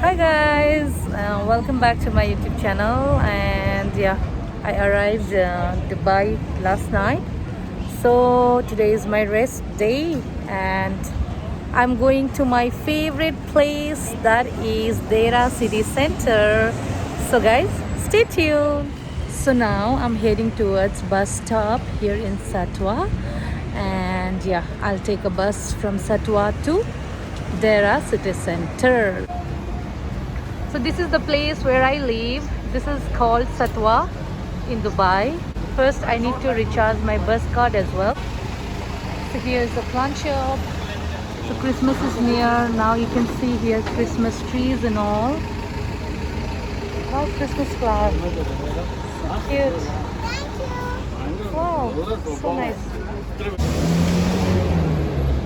Hi guys, welcome back to my YouTube channel. And yeah, I arrived Dubai last night, so today is my rest day, and I'm going to my favorite place, that is Dera City Center. So guys, stay tuned. So now I'm heading towards bus stop here in Satwa, and yeah, I'll take a bus from Satwa to Dera City Center. So this is the place where I live. This is called Satwa in Dubai. First I need to recharge my bus card as well. So here's the plant shop. So Christmas is near. Now you can see here Christmas trees and all. Wow, Christmas flowers. So cute. Wow, so nice.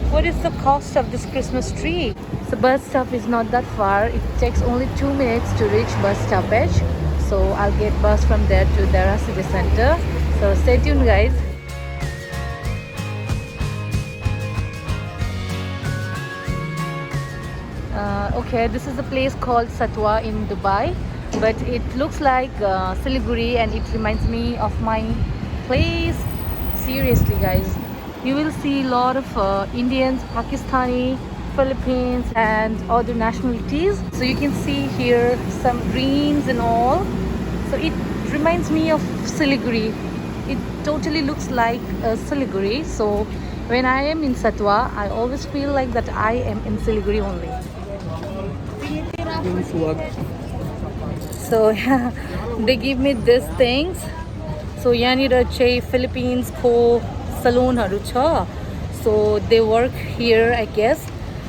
What is the cost of this Christmas tree? The bus stop is not that far. It takes only 2 minutes to reach bus stoppage. So I'll get bus from there to Dera City Center. So stay tuned guys. Okay, this is a place called Satwa in Dubai, but it looks like Siliguri, and it reminds me of my place. Seriously guys, you will see a lot of Indians, Pakistani, Philippines and other nationalities. So you can see here some greens and all. So it reminds me of Siliguri. It totally looks like Siliguri. So when I am in Satwa, I always feel like that I am in Siliguri only. So yeah, they give me these things. So यहाँनिर चाहिँ Philippines को सलुनहरू छ. So they work here I guess,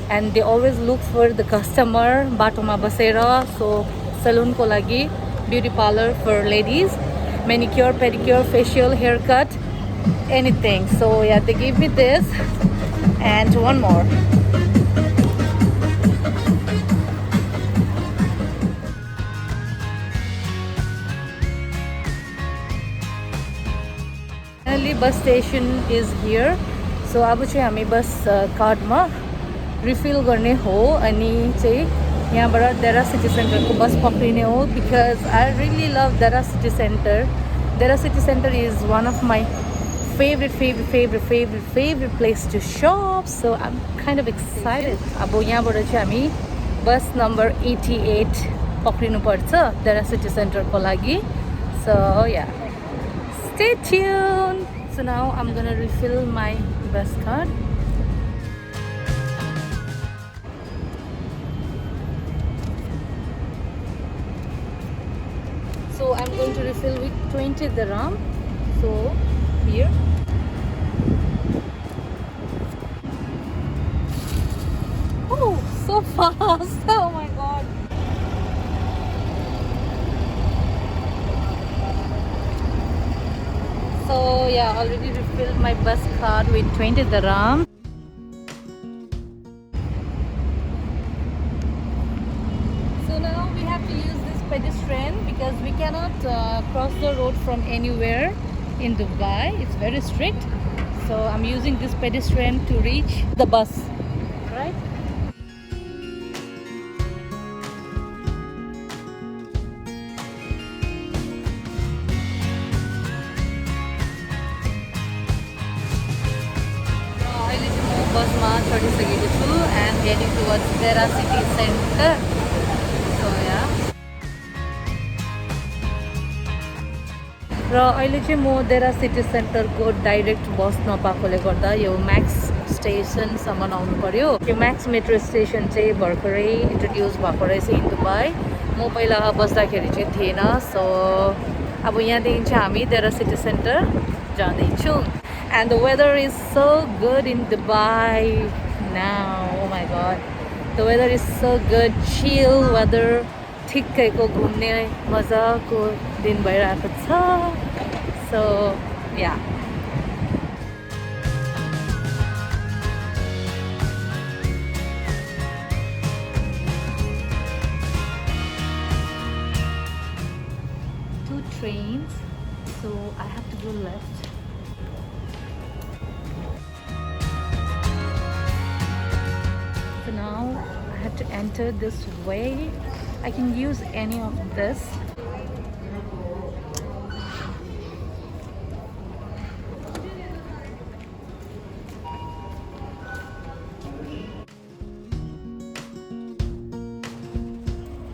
and they always look for the customer बाटोमा बसेर. So salon को लागि, beauty parlor for ladies, manicure, pedicure, facial, haircut, anything. So yeah, they give me this and one more. Finally bus station is here. So अब चाहिँ हामी बस कार्डमा refill गर्ने हो अनि चाहिँ यहाँबाट Dera City Center को बस पक्रिने हो, because I really love Dera City Center. Dera City Center is one of my favorite place to shop. So I'm kind of excited. अब यहाँबाट चाहिँ हामी बस number 88 पक्रिनु पर्छ Dera City Center को लागि. So yeah, stay tuned. So now I'm gonna refill my bus card. So I'm going to refill with 20 dirham. So here. Oh, so fast. Oh my god. So yeah, already refilled my bus card with 20 dirham. So now we have to use this pedestrian because we cannot cross the road from anywhere in Dubai. It's very strict. So I'm using this pedestrian to reach the bus, right? बसमा चढिसकेको छु and heading towards Dera City Center. So yeah. र अहिले चाहिँ म Dera City Center को direct बस नपाएकोले गर्दा यो Max स्टेसनसम्म आउनु पर्यो. यो म्याक्स मेट्रो स्टेसन चाहिँ भर्खरै इन्ट्रोड्युस भएको रहेछ इन दुबई. म पहिला बस्दाखेरि चाहिँ थिएन. सो अब यहाँदेखि चाहिँ हामी Dera City Center जाँदैछौँ. And the weather is so good in Dubai now. Oh my god, the weather is so good, chill weather. ठिक्कैको घुम्ने मजाको दिन भइरहेको छ. So yeah. Two trains, so I have to go left. So now I have to enter this way. I can use any of this.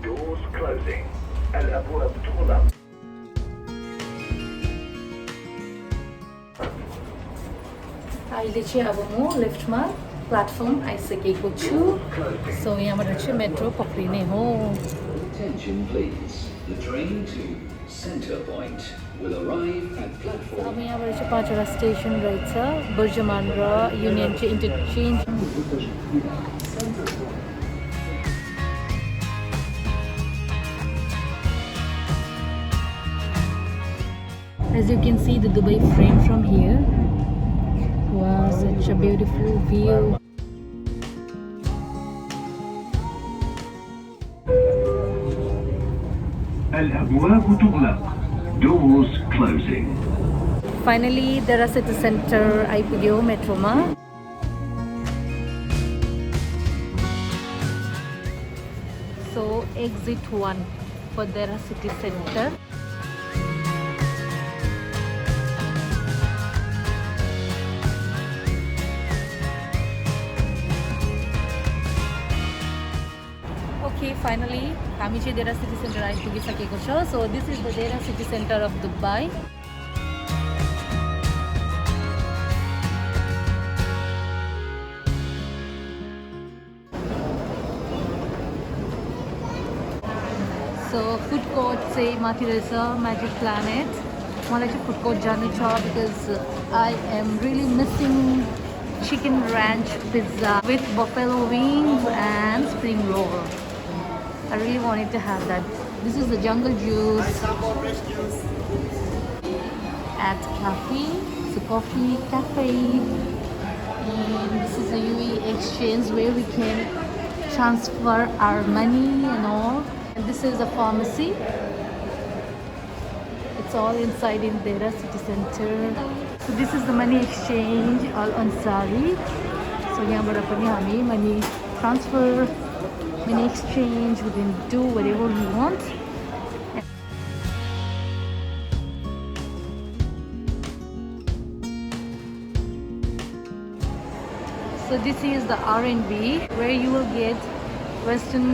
Doors closing. الأبواب تغلق. अहिले चाहिँ अब म लेफ्टमा platform आइसकेको छु सो यहाँबाट चाहिँ मेट्रो पक्रिने हो Attention please. The train to Center Point will arrive at platform. अब यहाँबाट चाहिँ पाँचवटा स्टेसन रहेछ बर्जमान र युनियन चाहिँ interchange As you can see the Dubai frame from here. Wow, such a beautiful view. الأبواب تغلق. Doors closing. Finally, Dera City Center IPO Metro ma. So exit 1 for Dera City Center. Okay, finally, हामी चाहिँ Dera City Center आइपुगिसकेको छ. So this is the Dera City Center of Dubai. So food court चाहिँ माथि रहेछ Magic Planet. मलाई चाहिँ food court जानु छ because I am really missing chicken ranch pizza with buffalo wings and spring roll. I really wanted to have that. This is the Jungle Juice at cafe. It's a coffee cafe. And this is a UAE exchange where we can transfer our money and all. And this is a pharmacy. It's all inside in Dera City Center. So this is the money exchange, Al Ansari. So yahanबाट पनि हामी money transfer, money exchange, we can do whatever we want. So this is the R&B where you will get Western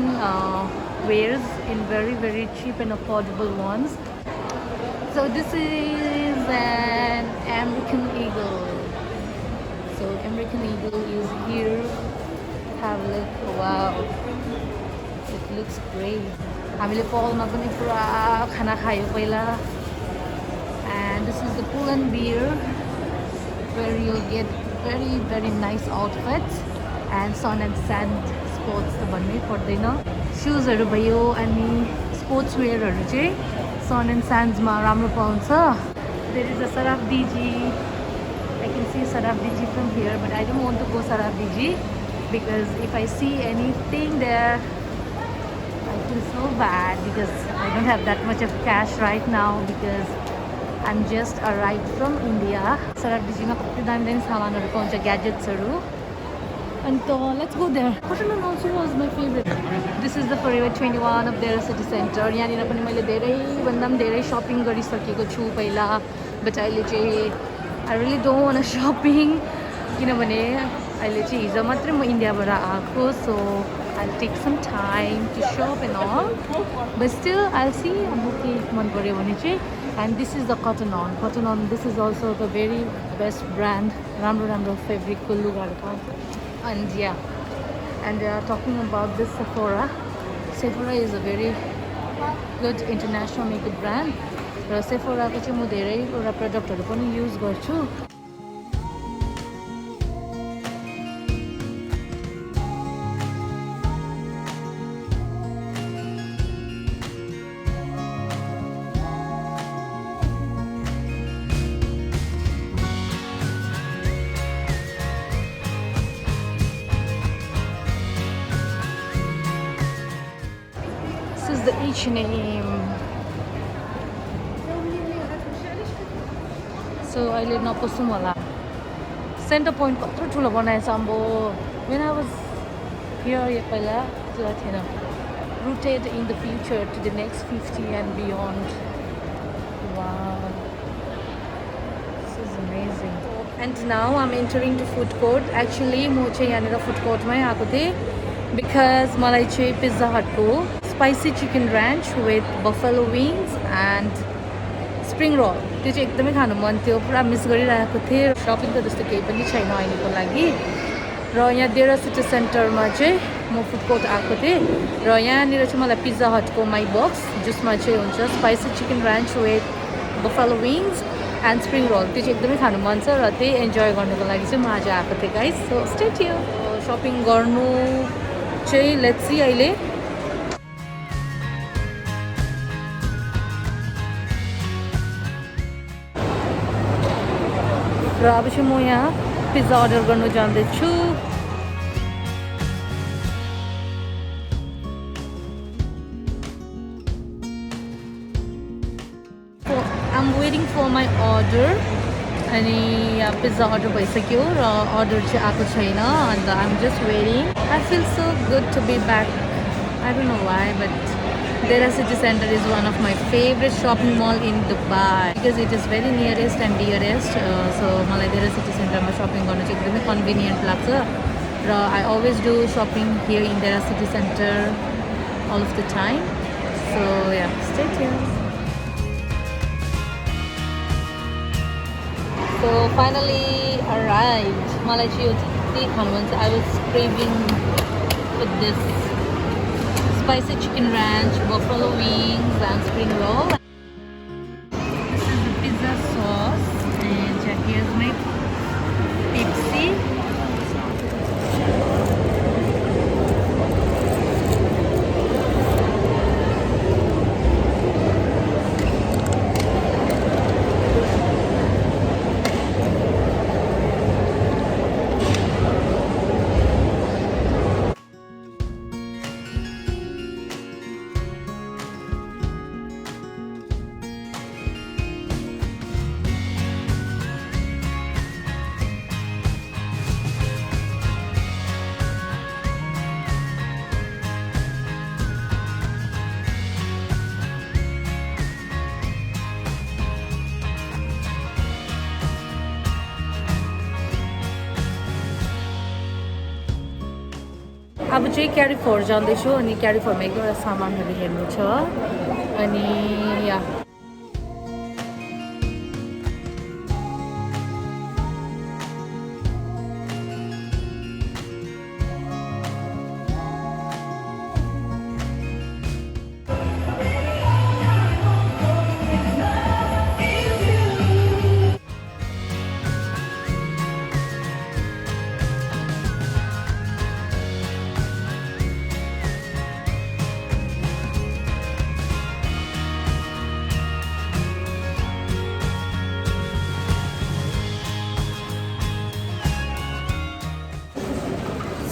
wares in very cheap and affordable ones. So this is an American Eagle. So American Eagle is here. Have a look. Wow, it looks great. हामीले पलमा पनि पुरा खाना खायो पहिला. And this is the Pull and Beer where you'll get very nice outfits and sun and sand sports त भन्नै पर्दैन. Shoesहरू भयो अनि sports wearहरू चाहिँ sun and sandsमा राम्रो पाउँछ. There is a Saraf DG. I can see Saraf DG from here, but I don't want to go Saraf DG because if I see anything there, I feel so bad because I don't have that much of cash right now because I'm just arrived from India. Saraf DG मा कति दामी सामानहरू पाउँछ ग्याजेट्सहरू. And let's go there. Cotton On also was my favorite. This is the Forever 21 of Dera City Center. यहाँनिर पनि मैले धेरैभन्दा पनि धेरै shopping गरिसकेको छु पहिला. But अहिले चाहिँ I really don't want to shopping किनभने अहिले चाहिँ हिजो मात्रै म इन्डियाबाट आएको. So I'll take some time to shop and all. But still I'll see अब के मन पर्यो भने चाहिँ. And this is the Cotton On. Cotton On, this is also the very best brand. राम्रो fabricको लुगाहरू. And yeah, and talking about this Sephora. Sephora is a very good international makeup brand. Raw Sephora को चाहिँ म धेरैवटा प्रडक्टहरू पनि use गर्छु. This is the H&M. So अहिले नपसौँ होला. Center Point कत्रो ठुलो बनाएछ अम्बो. When I was here पहिला it that, you know, rooted in the future to the next 50 and beyond. Wow, this is amazing. And now I'm entering the food court. Actually, म चाहिँ यहाँनिर food court मै आएको थिएँ because मलाई चाहिँ Pizza Hut को spicy chicken ranch with buffalo wings and spring roll त्यो चाहिँ एकदमै खानु मन थियो, पुरा मिस गरिरहेको थिएँ. शपिङ त त्यस्तो केही पनि छैन अहिलेको लागि र यहाँ डेरा सिटी सेन्टरमा चाहिँ म फुड कोर्ट आएको थिएँ र यहाँनिर चाहिँ मलाई पिज्जा हटको माई बक्स जसमा चाहिँ हुन्छ spicy chicken ranch with buffalo wings and spring roll त्यो चाहिँ एकदमै खानु मन छ र त्यही इन्जोय गर्नुको लागि चाहिँ म आज आएको थिएँ guys. So stay tune. Shopping गर्नु चाहिँ लेट्स सी अहिले. र अब चाहिँ म यहाँ पिज्जा अर्डर गर्नु जाँदैछु. I'm waiting for my order. अनि पिज्जा अर्डर भइसक्यो र अर्डर चाहिँ आएको छैन अन्त I'm just waiting. I feel so good to be back. I don't know why, but Dera City Center is one of my favorite shopping mall in Dubai because it is very nearest and dearest. So मलाई Dera City Center मा shopping गर्नु चाहिँ एकदमै convenient लाग्छ र I always do shopping here in Dera City Center all of the time. So yeah, stay tuned. So finally arrived. मलाई चाहिँ यो चाहिँ खानु मन छ. I was craving with this spicy chicken ranch, buffalo wings and spring roll. This is the pizza sauce and here's my Pepsi. अब चाहिँ क्यारी four जाँदैछु अनि क्यारी फोरमा एक दुईवटा सामानहरू हेर्नु छ अनि या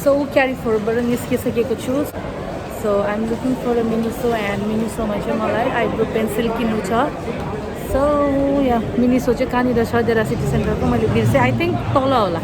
So carry forward निस्किसकेको छु. So I'm looking for a Miniso and Miniso मा चाहिँ मलाई आइब्रो पेन्सिल किन्नु छ. So yeah, Miniso चाहिँ कहाँनिर छ डेरा सिटी सेन्टरको मैले बिर्सेँ. I think तल होला.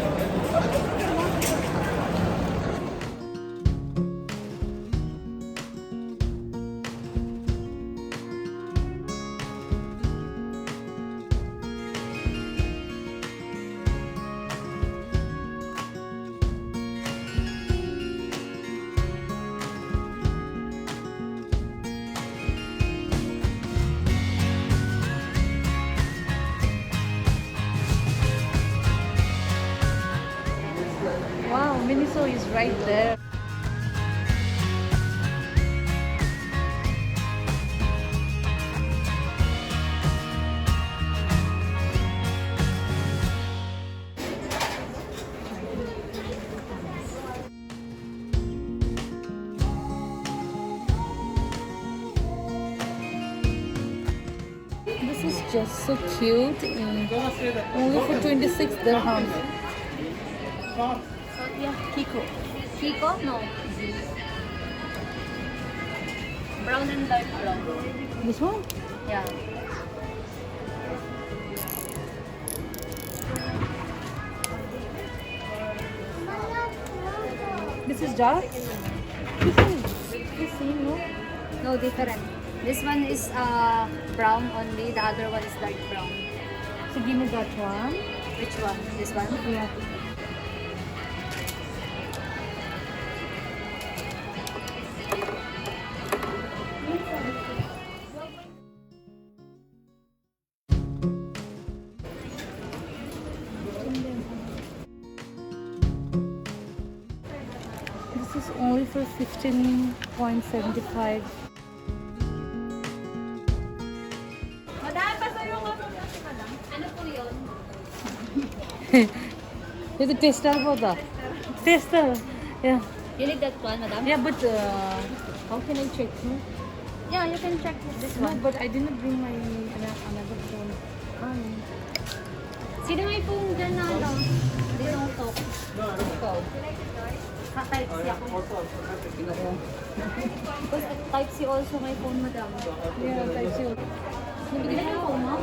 Wow, Miniso is right there. This is just so cute. Only for 26 dirhams. Yeah, Kiko. Kiko? No. Brown and dark brown. This one? Yeah. This is dark. This is the same, no? No, different. This one is brown only. The other one is dark brown. So give me that one. Which one? This one? Yeah. This is only for 15.75. Madam, pasalong ako natin, madam. Ano po yun? It's a tester for that. Tester. Yeah. You need that one, madam? Yeah, but how can I check? No? Yeah, you can check this No, one. but I didn't bring my another phone. Sino may phone dyan na ano? They don't talk. Ikaw. Type C ako. Because type C also my phone, madam. Yeah, I see. Nabigyan mo yung phone mo?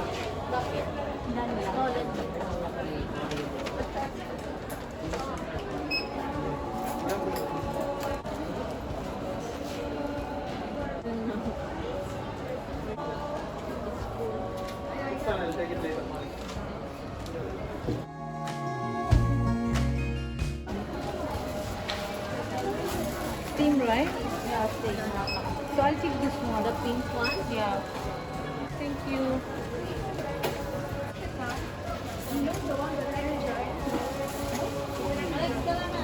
Dami lang. Oh, let me. Steam, right? Yeah, same. So I'll take this one. The pink one? Yeah. Thank you.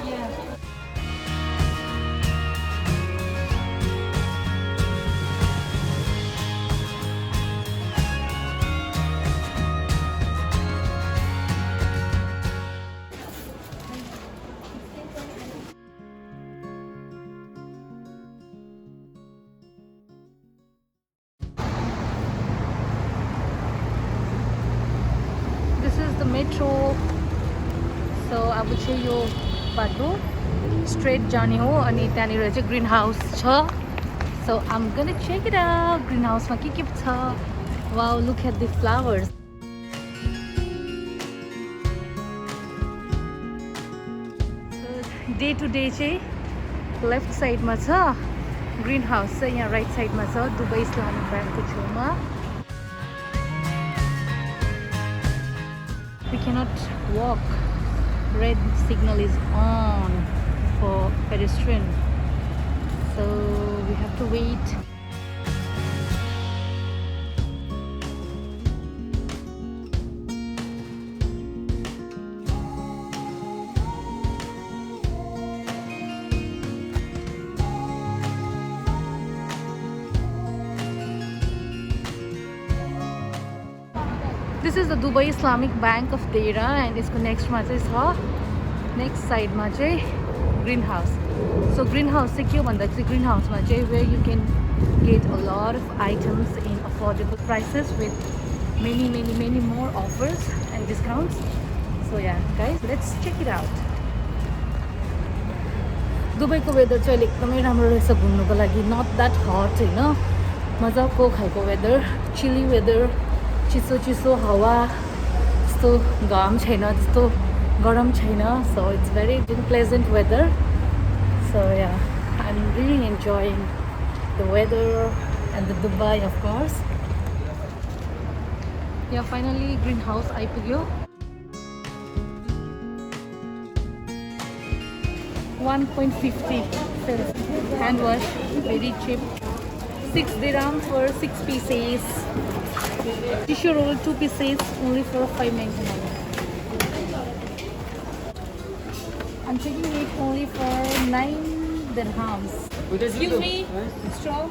Yeah. This is the metro. So अब चाहिँ यो बाटो straight जाने हो अनि त्यहाँनिर चाहिँ green house छ. So I'm gonna check it out. Green हाउसमा के छ? Wow, look at the flowers. So day to day चाहिँ left side मा छ. ग्रीन हाउस चाहिँ यहाँ right side मा छ. दुबई इस्लामिक ब्याङ्कको छेउमा. We cannot walk. Red signal is on for pedestrian, so we have to wait. This is the Dubai Islamic Bank of Deira and its next ma chai cha next side ma chai greenhouse. So greenhouse चाहिँ के भन्दा चाहिँ greenhouse मा चाहिँ where you can get a lot of items in affordable prices with many more offers and discounts. So yeah guys, let's check it out. दुबईको weather चाहिँ अहिले एकदमै राम्रो रहेछ घुम्नुको लागि. Not that hot हैन, मजाको खालको वेदर, चिली वेदर, चिसो चिसो हावा, त्यस्तो घाम छैन, त्यस्तो गरम छैन. So it's very pleasant weather. So yeah, I'm really enjoying the weather and the Dubai of course. Yeah, finally greenhouse आइपुग्यो. 1.50 hand wash, very cheap. 6 dirham for 6 pieces. Tissue roll 2 pieces only for 5.99. I'm taking it only for 9 dirhams. Excuse me, straw.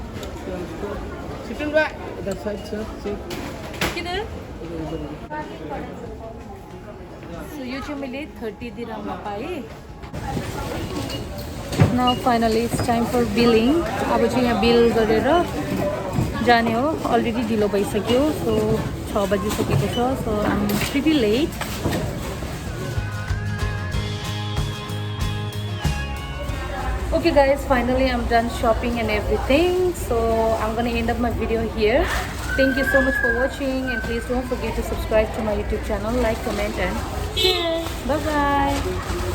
Sitting back. That side, sir. Sit. किधर? So यो चाहिँ मैले 30 dirham मा पाएँ. Now finally it's time for billing. अब चाहिँ यहाँ bill गरेर जाने हो. Already ढिलो भइसक्यो. So 6 बजिसकेको छ. So I'm pretty late. Okay guys, finally I'm done shopping and everything. So I'm gonna end up my video here. Thank you so much for watching and please don't forget to subscribe to my YouTube channel, like, comment and share. Bye bye.